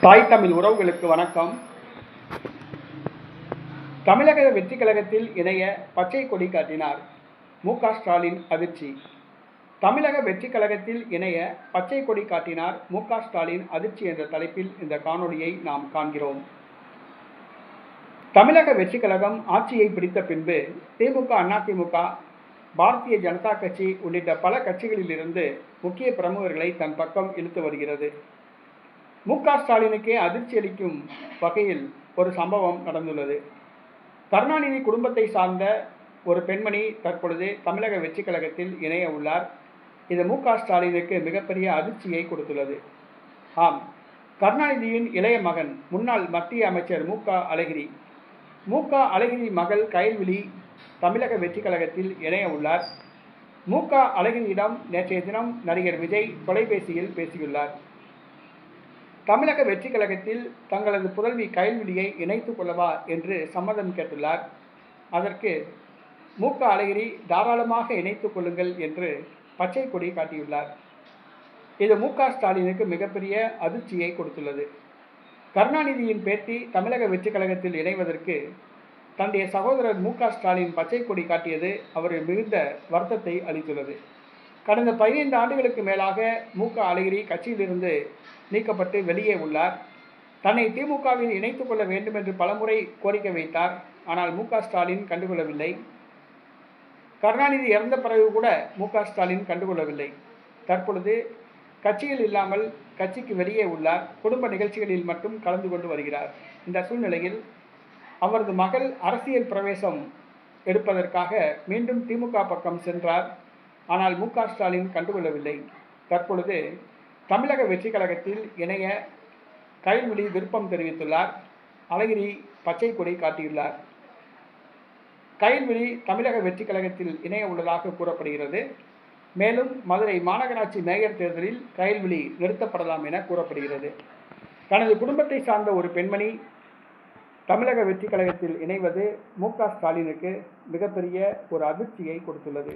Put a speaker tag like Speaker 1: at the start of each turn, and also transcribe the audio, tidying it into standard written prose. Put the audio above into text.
Speaker 1: தாய் தமிழ் உறவுகளுக்கு வணக்கம். தமிழக வெற்றி கழகத்தில் இணைய பச்சை கொடி காட்டினார் மு.க. ஸ்டாலின் அதிர்ச்சி. தமிழக வெற்றி கழகத்தில் இணைய பச்சை கொடி காட்டினார் மு.க. ஸ்டாலின் அதிர்ச்சி என்ற தலைப்பில் இந்த காணொளியை நாம் காண்கிறோம். தமிழக வெற்றி கழகம் ஆட்சியை பிடித்த பின்பு திமுக, அதிமுக, பாரதிய ஜனதா கட்சி உள்ளிட்ட பல கட்சிகளிலிருந்து முக்கிய பிரமுகர்களை தன் பக்கம் இழுத்து வருகிறது. மு.க. ஸ்டாலினுக்கே அதிர்ச்சி அளிக்கும் வகையில் ஒரு சம்பவம் நடந்துள்ளது. கருணாநிதி குடும்பத்தை சார்ந்த ஒரு பெண்மணி தற்பொழுது தமிழக வெற்றி கழகத்தில் இணைய உள்ளார். இது மு.க. ஸ்டாலினுக்கு மிகப்பெரிய அதிர்ச்சியை கொடுத்துள்ளது. ஆம், கருணாநிதியின் இளைய மகன் முன்னாள் மத்திய அமைச்சர் மு.க. அழகிரி மகள் கயல்விழி தமிழக வெற்றி கழகத்தில் இணைய உள்ளார். மு.க. அழகிரியிடம் நேற்றைய தினம் நடிகர் விஜய் தொலைபேசியில் பேசியுள்ளார். தமிழக வெற்றி கழகத்தில் தங்களது புதல்வி கயல்விழியை இணைத்துக் கொள்ளவா என்று சம்மதம் கேட்டுள்ளார். அதற்கு மு.க. அழகிரி தாராளமாக இணைத்துக் கொள்ளுங்கள் என்று பச்சை கொடி காட்டியுள்ளார். இது மு.க. ஸ்டாலினுக்கு மிகப்பெரிய அதிர்ச்சியை கொடுத்துள்ளது. கருணாநிதியின் பேத்தி தமிழக வெற்றி கழகத்தில் இணைவதற்கு தன்னுடைய சகோதரர் மு.க. ஸ்டாலின் பச்சை கொடி காட்டியது அவருக்கு மிகுந்த வருத்தத்தை அளித்துள்ளது. கடந்த 15 ஆண்டுகளுக்கு மேலாக மு.க. அழகிரி கட்சியிலிருந்து நீக்கப்பட்டு வெளியே உள்ளார். தன்னை திமுகவில் இணைத்துக் கொள்ள வேண்டும் என்று பலமுறை கோரிக்கை வைத்தார். ஆனால் மு.க. ஸ்டாலின் கண்டுகொள்ளவில்லை. கருணாநிதி இறந்த பிறகு கூட மு.க. ஸ்டாலின் கண்டுகொள்ளவில்லை. தற்பொழுது கட்சியில் இல்லாமல் கட்சிக்கு வெளியே உள்ளார். குடும்ப நிகழ்ச்சிகளில் மட்டும் கலந்து கொண்டு வருகிறார். இந்த சூழ்நிலையில் அவரது மகள் அரசியல் பிரவேசம் எடுப்பதற்காக மீண்டும் திமுக பக்கம் சென்றார். ஆனால் மு.க. ஸ்டாலின் கண்டுகொள்ளவில்லை. தற்பொழுது தமிழக வெற்றி கழகத்தில் இணைய கயல்விழி விருப்பம் தெரிவித்துள்ளார். அழகிரி பச்சை கொடி காட்டியுள்ளார். கயல்விழி தமிழக வெற்றி கழகத்தில் இணைய உள்ளதாக கூறப்படுகிறது. மேலும் மதுரை மாநகராட்சி மேயர் தேர்தலில் கயல்விழி நிறுத்தப்படலாம் என கூறப்படுகிறது. தனது குடும்பத்தை சார்ந்த ஒரு பெண்மணி தமிழக வெற்றி கழகத்தில் இணைவது மு.க. ஸ்டாலினுக்கு மிகப்பெரிய ஒரு அதிர்ச்சியை கொடுத்துள்ளது.